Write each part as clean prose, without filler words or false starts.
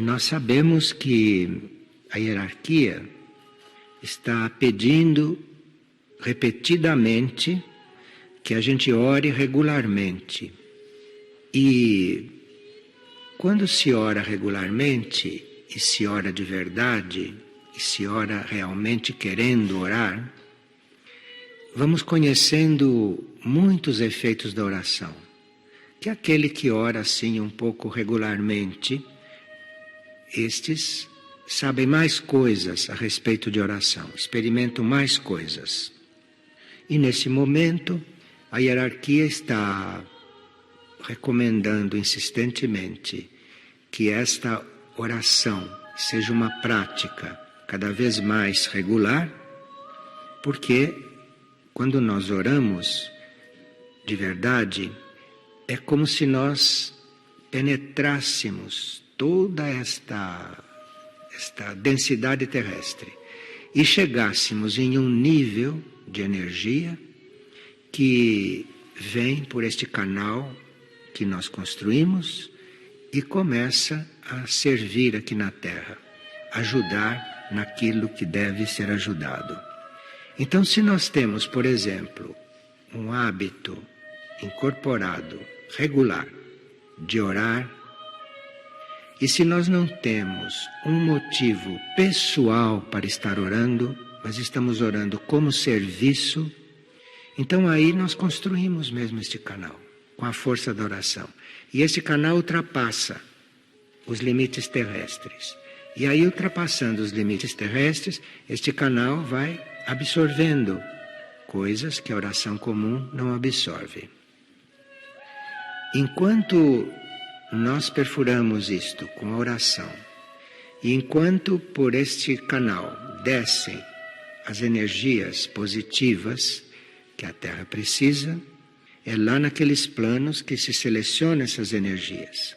nós sabemos que a hierarquia está pedindo repetidamente que a gente ore regularmente. E quando se ora regularmente, e se ora de verdade, e se ora realmente querendo orar, vamos conhecendo muitos efeitos da oração. Que aquele que ora assim um pouco regularmente, estes sabem mais coisas a respeito de oração, experimentam mais coisas. E nesse momento, a hierarquia está recomendando insistentemente que esta oração seja uma prática cada vez mais regular, porque quando nós oramos de verdade, é como se nós penetrássemos toda esta densidade terrestre e chegássemos em um nível de energia que vem por este canal que nós construímos e começa a servir aqui na Terra, ajudar naquilo que deve ser ajudado. Então, se nós temos, por exemplo, um hábito incorporado, regular, de orar, e se nós não temos um motivo pessoal para estar orando, mas estamos orando como serviço, então aí nós construímos mesmo este canal, com a força da oração. E esse canal ultrapassa os limites terrestres. E aí, ultrapassando os limites terrestres, este canal vai absorvendo coisas que a oração comum não absorve. Enquanto nós perfuramos isto com a oração, e enquanto por este canal descem as energias positivas que a Terra precisa, é lá naqueles planos que se selecionam essas energias.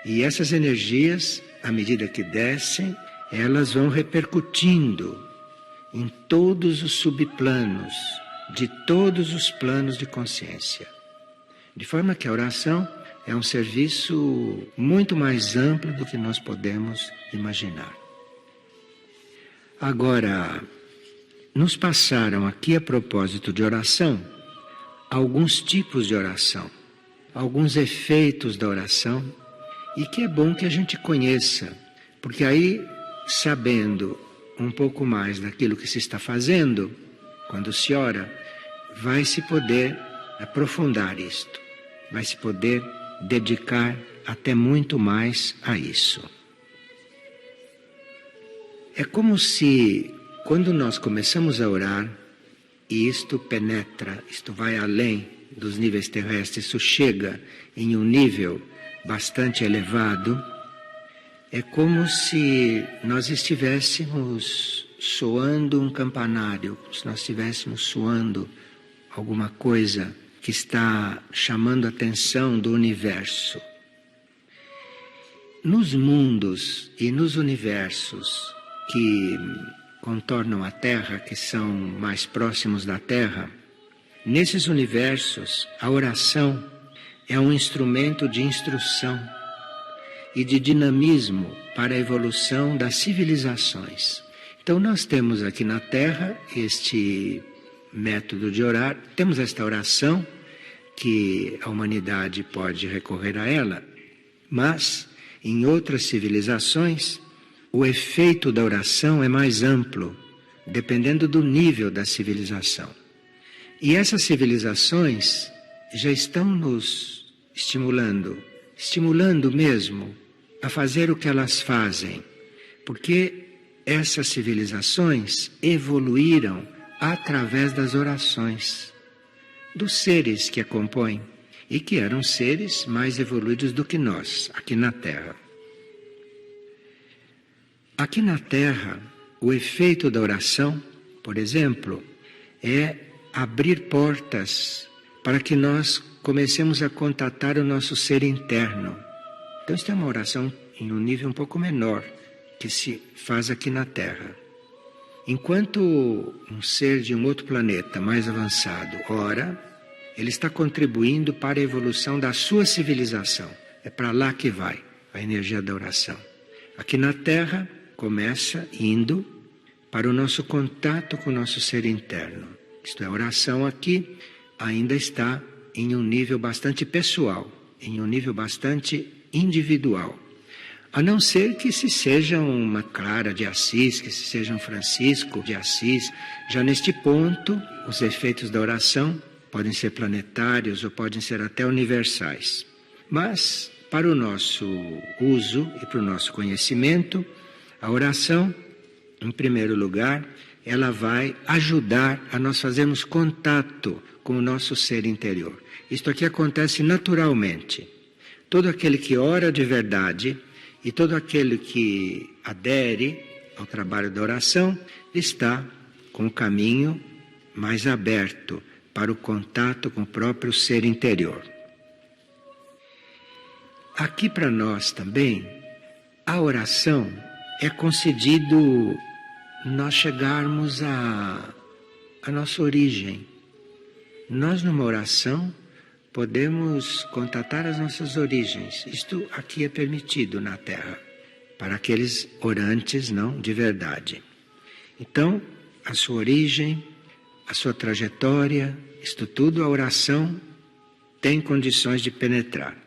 E essas energias, à medida que descem, elas vão repercutindo em todos os subplanos, de todos os planos de consciência. De forma que a oração é um serviço muito mais amplo do que nós podemos imaginar. Agora, nos passaram aqui a propósito de oração, alguns tipos de oração, alguns efeitos da oração, e que é bom que a gente conheça, porque aí, sabendo um pouco mais daquilo que se está fazendo, quando se ora, vai se poder aprofundar isto, vai se poder dedicar até muito mais a isso. É como se, quando nós começamos a orar, e isto penetra, isto vai além dos níveis terrestres, isso chega em um nível bastante elevado, é como se nós estivéssemos soando um campanário, se nós estivéssemos soando alguma coisa que está chamando a atenção do universo. Nos mundos e nos universos que contornam a Terra, que são mais próximos da Terra, nesses universos a oração é um instrumento de instrução e de dinamismo para a evolução das civilizações. Então nós temos aqui na Terra este método de orar, temos esta oração que a humanidade pode recorrer a ela, mas em outras civilizações o efeito da oração é mais amplo, dependendo do nível da civilização. E essas civilizações já estão nos estimulando mesmo a fazer o que elas fazem, porque essas civilizações evoluíram através das orações dos seres que a compõem e que eram seres mais evoluídos do que nós, aqui na Terra. Aqui na Terra, o efeito da oração, por exemplo, é abrir portas para que nós comecemos a contatar o nosso ser interno. Então, isso é uma oração em um nível um pouco menor que se faz aqui na Terra. Enquanto um ser de um outro planeta mais avançado ora, ele está contribuindo para a evolução da sua civilização. É para lá que vai a energia da oração. Aqui na Terra, começa indo para o nosso contato com o nosso ser interno. Isto é, a oração aqui ainda está em um nível bastante pessoal, em um nível bastante individual. A não ser que se seja uma Clara de Assis, que se seja um Francisco de Assis. Já neste ponto, os efeitos da oração podem ser planetários ou podem ser até universais. Mas, para o nosso uso e para o nosso conhecimento, a oração, em primeiro lugar, ela vai ajudar a nós fazermos contato com o nosso ser interior. Isto aqui acontece naturalmente. Todo aquele que ora de verdade e todo aquele que adere ao trabalho da oração está com o caminho mais aberto para o contato com o próprio ser interior. Aqui para nós também, a oração é concedido nós chegarmos à nossa origem. Nós, numa oração, podemos contatar as nossas origens. Isto aqui é permitido na Terra, para aqueles orantes não de verdade. Então, a sua origem, a sua trajetória, isto tudo a oração tem condições de penetrar.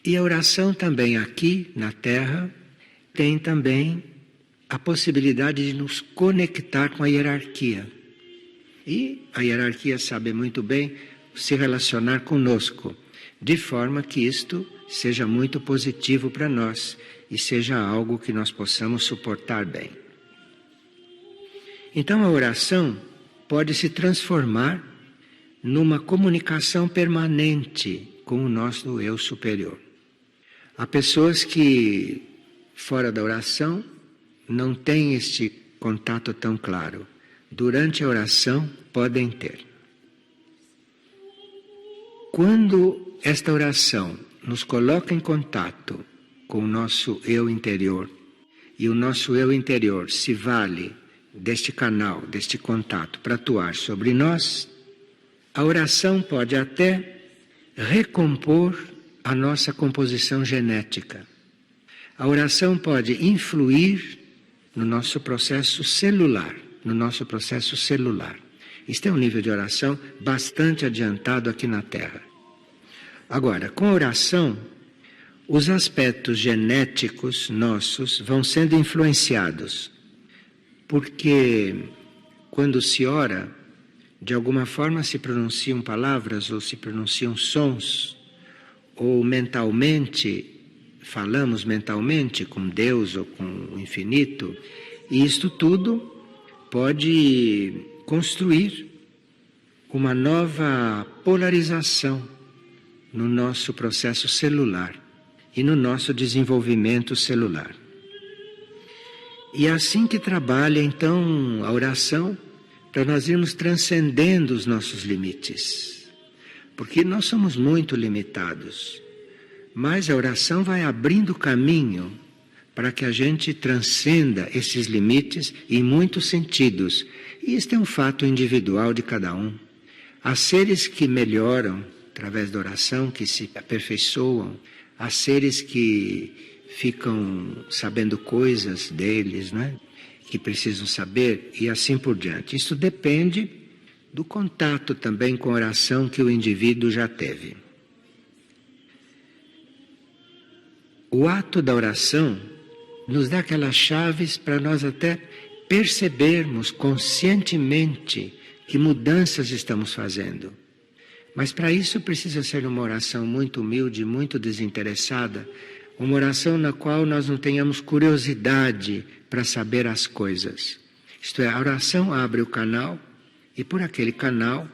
E a oração também aqui na Terra tem também a possibilidade de nos conectar com a hierarquia. E a hierarquia sabe muito bem se relacionar conosco, de forma que isto seja muito positivo para nós e seja algo que nós possamos suportar bem. Então a oração pode se transformar numa comunicação permanente com o nosso eu superior. Há pessoas que, fora da oração, não têm este contato tão claro. Durante a oração, podem ter. Quando esta oração nos coloca em contato com o nosso eu interior, e o nosso eu interior se vale deste canal, deste contato, para atuar sobre nós, a oração pode até recompor a nossa composição genética. A oração pode influir no nosso processo celular, Este é um nível de oração bastante adiantado aqui na Terra. Agora, com a oração, os aspectos genéticos nossos vão sendo influenciados, porque quando se ora, de alguma forma se pronunciam palavras ou se pronunciam sons, ou mentalmente, falamos mentalmente com Deus ou com o infinito, e isto tudo pode construir uma nova polarização no nosso processo celular e no nosso desenvolvimento celular. E é assim que trabalha então a oração, para nós irmos transcendendo os nossos limites. Porque nós somos muito limitados, mas a oração vai abrindo caminho para que a gente transcenda esses limites em muitos sentidos. E este é um fato individual de cada um. Há seres que melhoram através da oração, que se aperfeiçoam. Há seres que ficam sabendo coisas deles, né? Que precisam saber, e assim por diante. Isso depende do contato também com a oração que o indivíduo já teve. O ato da oração nos dá aquelas chaves para nós até percebermos conscientemente que mudanças estamos fazendo. Mas para isso precisa ser uma oração muito humilde, muito desinteressada, uma oração na qual nós não tenhamos curiosidade para saber as coisas. Isto é, a oração abre o canal e por aquele canal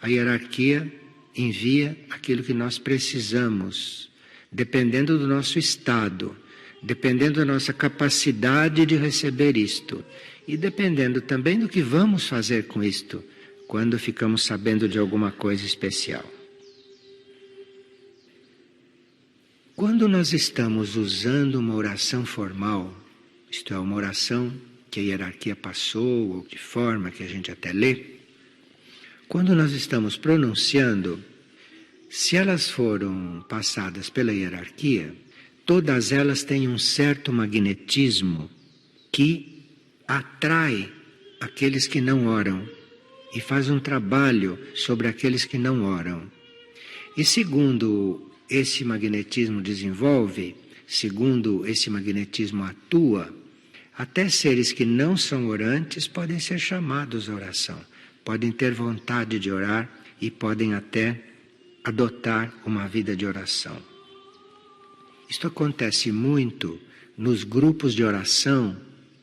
a hierarquia envia aquilo que nós precisamos, dependendo do nosso estado, dependendo da nossa capacidade de receber isto e dependendo também do que vamos fazer com isto, quando ficamos sabendo de alguma coisa especial. Quando nós estamos usando uma oração formal, isto é, uma oração que a hierarquia passou, ou de forma que a gente até lê, quando nós estamos pronunciando, se elas foram passadas pela hierarquia, todas elas têm um certo magnetismo que atrai aqueles que não oram e faz um trabalho sobre aqueles que não oram. E segundo esse magnetismo desenvolve, segundo esse magnetismo atua, até seres que não são orantes podem ser chamados à oração, podem ter vontade de orar e podem até adotar uma vida de oração. Isto acontece muito nos grupos de oração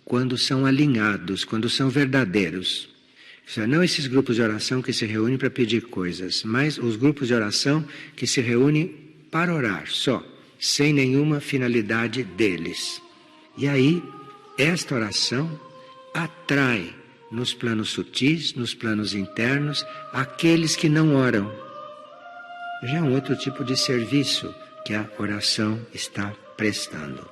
quando são alinhados, quando são verdadeiros. Não esses grupos de oração que se reúnem para pedir coisas, mas os grupos de oração que se reúnem para orar só, sem nenhuma finalidade deles. E aí, esta oração atrai nos planos sutis, nos planos internos, aqueles que não oram. Já é um outro tipo de serviço que a oração está prestando.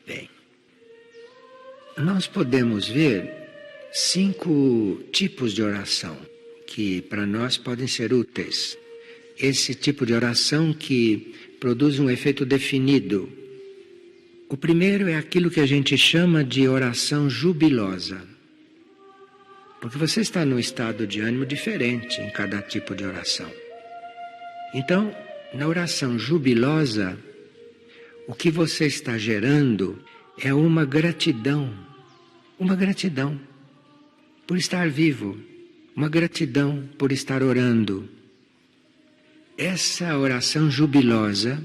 Bem, nós podemos ver 5 tipos de oração que para nós podem ser úteis. Esse tipo de oração que produz um efeito definido. O primeiro é aquilo que a gente chama de oração jubilosa. Porque você está num estado de ânimo diferente em cada tipo de oração. Então, na oração jubilosa, o que você está gerando é uma gratidão por estar vivo, uma gratidão por estar orando. Essa oração jubilosa,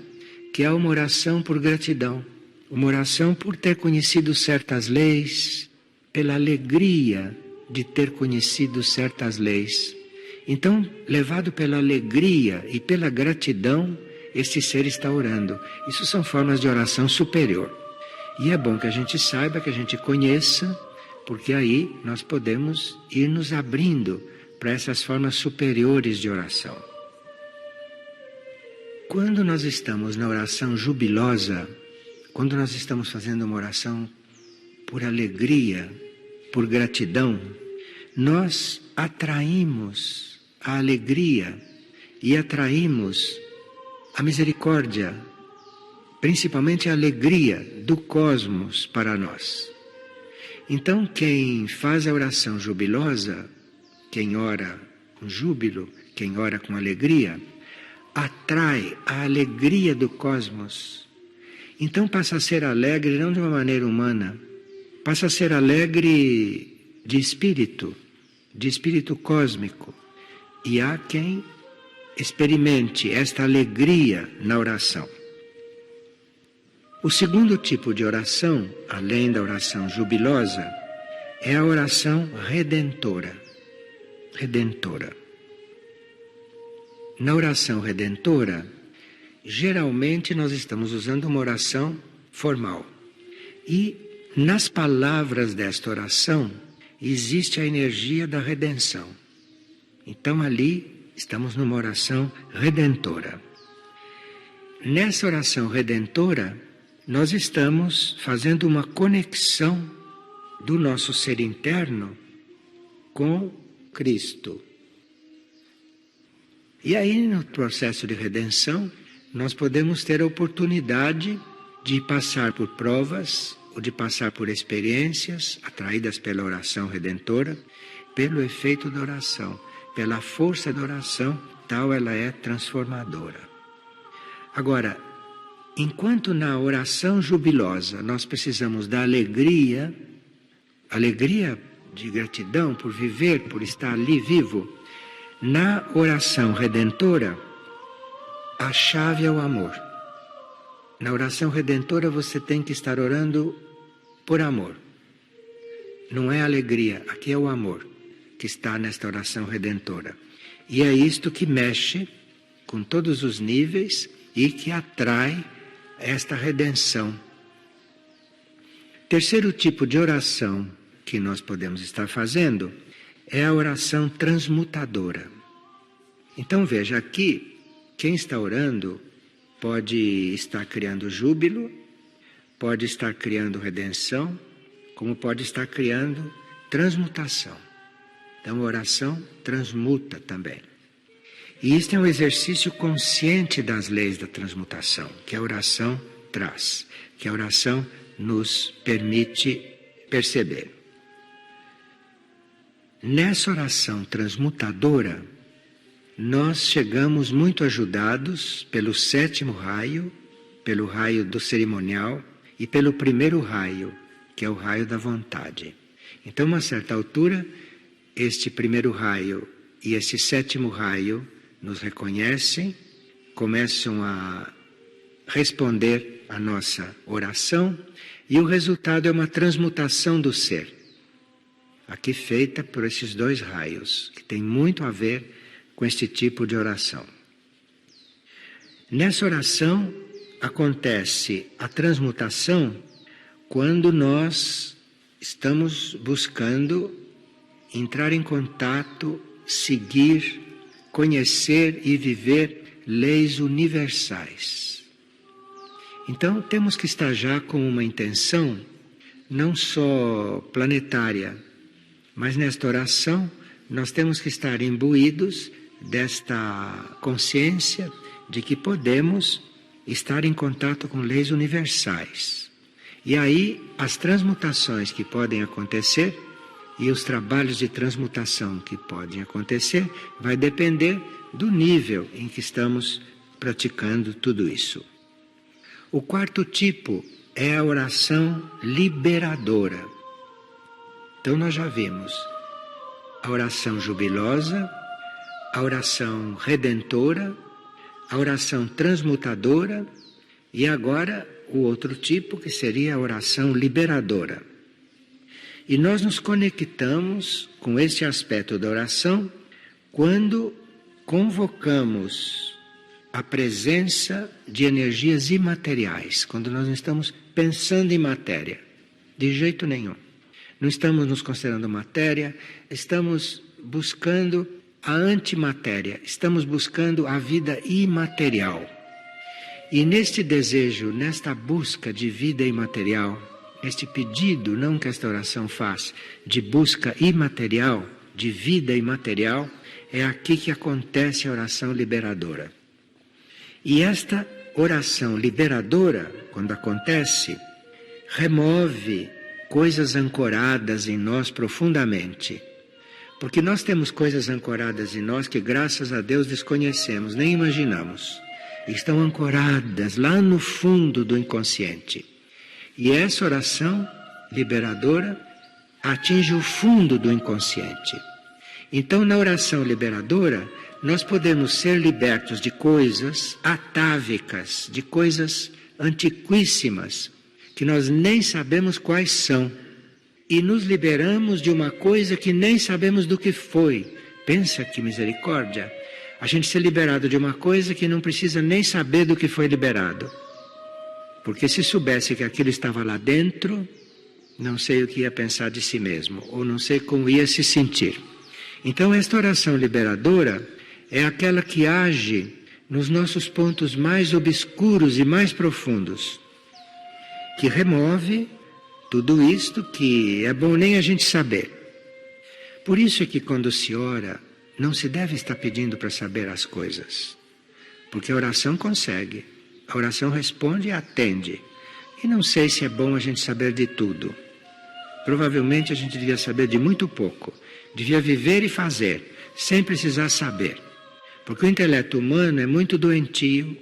que é uma oração por gratidão, uma oração por ter conhecido certas leis, pela alegria de ter conhecido certas leis. Então, levado pela alegria e pela gratidão, este ser está orando. Isso são formas de oração superior. E é bom que a gente saiba, que a gente conheça, porque aí nós podemos ir nos abrindo para essas formas superiores de oração. Quando nós estamos na oração jubilosa, quando nós estamos fazendo uma oração por alegria, por gratidão, nós atraímos a alegria e atraímos a misericórdia, principalmente a alegria do cosmos para nós. Então, quem faz a oração jubilosa, quem ora com júbilo, quem ora com alegria, atrai a alegria do cosmos. Então passa a ser alegre não de uma maneira humana, passa a ser alegre de espírito cósmico. E há quem experimente esta alegria na oração. O segundo tipo de oração, além da oração jubilosa, é a oração redentora. Na oração redentora, geralmente nós estamos usando uma oração formal. E nas palavras desta oração existe a energia da redenção. Então ali estamos numa oração redentora. Nessa oração redentora, nós estamos fazendo uma conexão do nosso ser interno com Cristo. E aí, no processo de redenção, nós podemos ter a oportunidade de passar por provas ou de passar por experiências atraídas pela oração redentora, pelo efeito da oração, pela força da oração, tal ela é transformadora. Agora, enquanto na oração jubilosa nós precisamos da alegria de gratidão por viver, por estar ali vivo, na oração redentora, a chave é o amor. Na oração redentora você tem que estar orando por amor. Não é alegria, aqui é o amor que está nesta oração redentora. E é isto que mexe com todos os níveis e que atrai esta redenção. Terceiro tipo de oração que nós podemos estar fazendo é a oração transmutadora. Então veja, aqui quem está orando pode estar criando júbilo, pode estar criando redenção, como pode estar criando transmutação. Então a oração transmuta também. E isto é um exercício consciente das leis da transmutação, que a oração traz, que a oração nos permite perceber. Nessa oração transmutadora, nós chegamos muito ajudados pelo sétimo raio, pelo raio do cerimonial e pelo primeiro raio, que é o raio da vontade. Então, a uma certa altura, este primeiro raio e esse sétimo raio nos reconhecem, começam a responder à nossa oração e o resultado é uma transmutação do ser, aqui feita por esses dois raios, que tem muito a ver com este tipo de oração. Nessa oração acontece a transmutação quando nós estamos buscando entrar em contato, seguir, conhecer e viver leis universais. Então temos que estar já com uma intenção não só planetária, mas nesta oração nós temos que estar imbuídos desta consciência de que podemos estar em contato com leis universais. E aí as transmutações que podem acontecer e os trabalhos de transmutação que podem acontecer vai depender do nível em que estamos praticando tudo isso. O quarto tipo é a oração liberadora. Então nós já vimos a oração jubilosa, a oração redentora, a oração transmutadora e agora o outro tipo que seria a oração liberadora. E nós nos conectamos com este aspecto da oração quando convocamos a presença de energias imateriais, quando nós não estamos pensando em matéria, de jeito nenhum. Não estamos nos considerando matéria, estamos buscando a antimatéria, estamos buscando a vida imaterial. E neste desejo, nesta busca de vida imaterial, este pedido, não que esta oração faz, de busca imaterial, de vida imaterial, é aqui que acontece a oração liberadora. E esta oração liberadora, quando acontece, remove coisas ancoradas em nós profundamente. Porque nós temos coisas ancoradas em nós que, graças a Deus, desconhecemos, nem imaginamos. Estão ancoradas lá no fundo do inconsciente. E essa oração liberadora atinge o fundo do inconsciente. Então, na oração liberadora, nós podemos ser libertos de coisas atávicas, de coisas antiquíssimas, que nós nem sabemos quais são. E nos liberamos de uma coisa que nem sabemos do que foi. Pensa que misericórdia. A gente ser liberado de uma coisa que não precisa nem saber do que foi liberado. Porque se soubesse que aquilo estava lá dentro, não sei o que ia pensar de si mesmo, ou não sei como ia se sentir. Então esta oração liberadora é aquela que age nos nossos pontos mais obscuros e mais profundos, que remove tudo isto que é bom nem a gente saber. Por isso é que quando se ora, não se deve estar pedindo para saber as coisas, porque a oração consegue, a oração responde e atende. E não sei se é bom a gente saber de tudo. Provavelmente a gente devia saber de muito pouco, devia viver e fazer, sem precisar saber. Porque o intelecto humano é muito doentio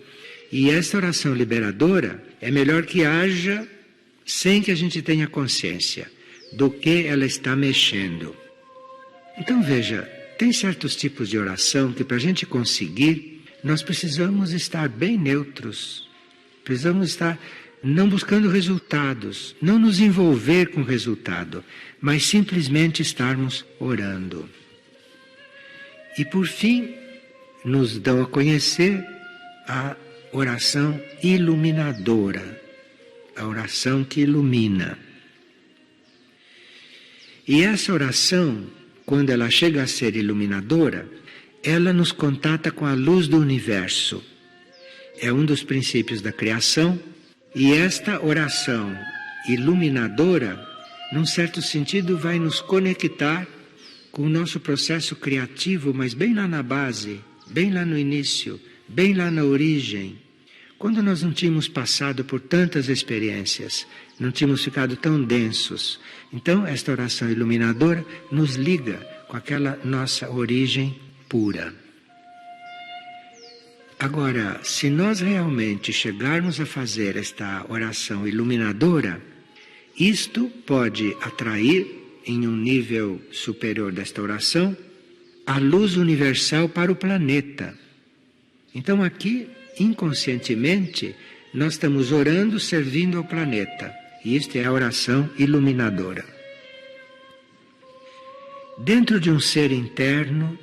e esta oração liberadora é melhor que haja sem que a gente tenha consciência do que ela está mexendo. Então veja, tem certos tipos de oração que para a gente conseguir, nós precisamos estar bem neutros. Precisamos estar não buscando resultados, não nos envolver com resultado, mas simplesmente estarmos orando. E por fim, nos dão a conhecer a oração iluminadora, a oração que ilumina. E essa oração, quando ela chega a ser iluminadora, ela nos contata com a luz do universo. É um dos princípios da criação, e esta oração iluminadora, num certo sentido, vai nos conectar com o nosso processo criativo, mas bem lá na base, bem lá no início, bem lá na origem. Quando nós não tínhamos passado por tantas experiências, não tínhamos ficado tão densos. Então, esta oração iluminadora nos liga com aquela nossa origem pura. Agora, se nós realmente chegarmos a fazer esta oração iluminadora, isto pode atrair, em um nível superior desta oração, a luz universal para o planeta. Então aqui, inconscientemente, nós estamos orando, servindo ao planeta. E isto é a oração iluminadora. Dentro de um ser interno,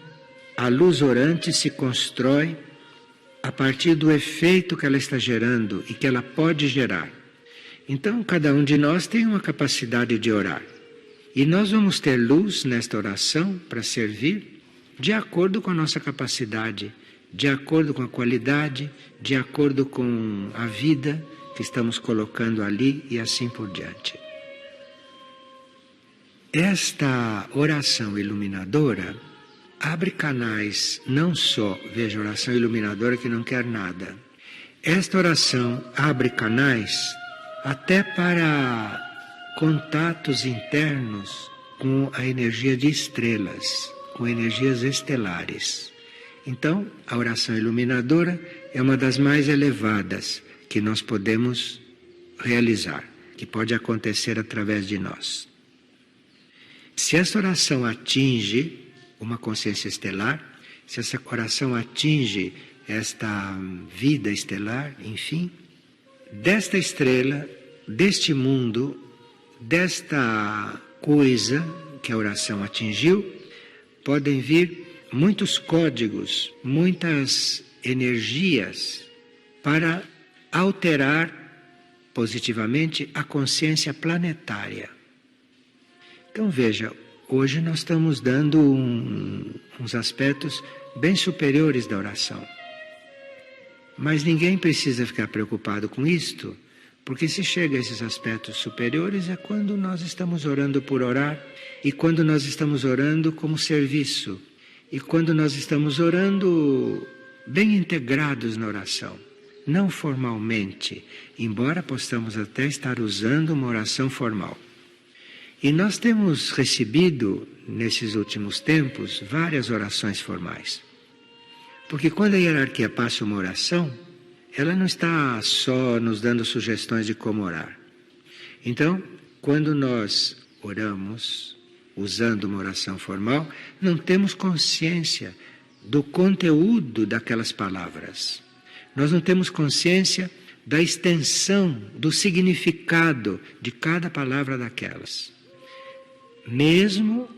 a luz orante se constrói a partir do efeito que ela está gerando e que ela pode gerar. Então, cada um de nós tem uma capacidade de orar. E nós vamos ter luz nesta oração para servir de acordo com a nossa capacidade, de acordo com a qualidade, de acordo com a vida que estamos colocando ali e assim por diante. Esta oração iluminadora abre canais, não só, veja, oração iluminadora que não quer nada. Esta oração abre canais até para contatos internos com a energia de estrelas, com energias estelares. Então, a oração iluminadora é uma das mais elevadas que nós podemos realizar, que pode acontecer através de nós. Se essa oração atinge uma consciência estelar, se essa oração atinge esta vida estelar, enfim, desta estrela, deste mundo, desta coisa que a oração atingiu, podem vir muitos códigos, muitas energias para alterar positivamente a consciência planetária. Então veja, hoje nós estamos dando uns aspectos bem superiores da oração. Mas ninguém precisa ficar preocupado com isto, porque se chega a esses aspectos superiores é quando nós estamos orando por orar e quando nós estamos orando como serviço e quando nós estamos orando bem integrados na oração, não formalmente, embora possamos até estar usando uma oração formal. E nós temos recebido, nesses últimos tempos, várias orações formais. Porque quando a hierarquia passa uma oração, ela não está só nos dando sugestões de como orar. Então, quando nós oramos, usando uma oração formal, não temos consciência do conteúdo daquelas palavras. Nós não temos consciência da extensão, do significado de cada palavra daquelas. Mesmo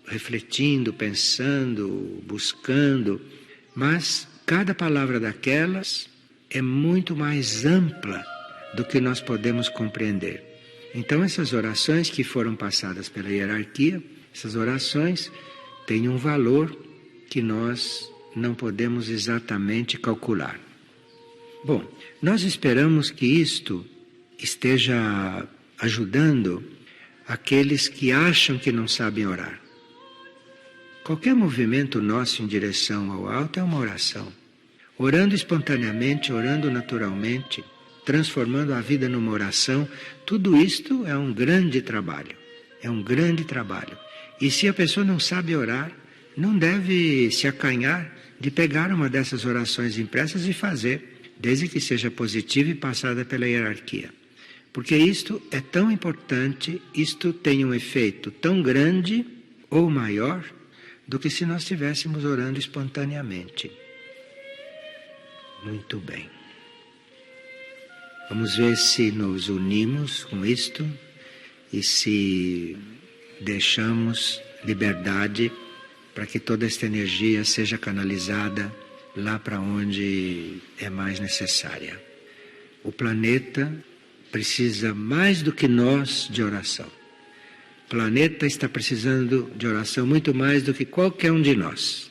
refletindo, pensando, buscando, mas cada palavra daquelas é muito mais ampla do que nós podemos compreender. Então essas orações que foram passadas pela hierarquia, essas orações têm um valor que nós não podemos exatamente calcular. Bom, nós esperamos que isto esteja ajudando aqueles que acham que não sabem orar. Qualquer movimento nosso em direção ao alto é uma oração. Orando espontaneamente, orando naturalmente, transformando a vida numa oração, tudo isto é um grande trabalho. É um grande trabalho. E se a pessoa não sabe orar, não deve se acanhar de pegar uma dessas orações impressas e fazer, desde que seja positiva e passada pela hierarquia. Porque isto é tão importante, isto tem um efeito tão grande ou maior do que se nós estivéssemos orando espontaneamente. Muito bem. Vamos ver se nos unimos com isto e se deixamos liberdade para que toda esta energia seja canalizada lá para onde é mais necessária. O planeta precisa mais do que nós de oração. O planeta está precisando de oração muito mais do que qualquer um de nós.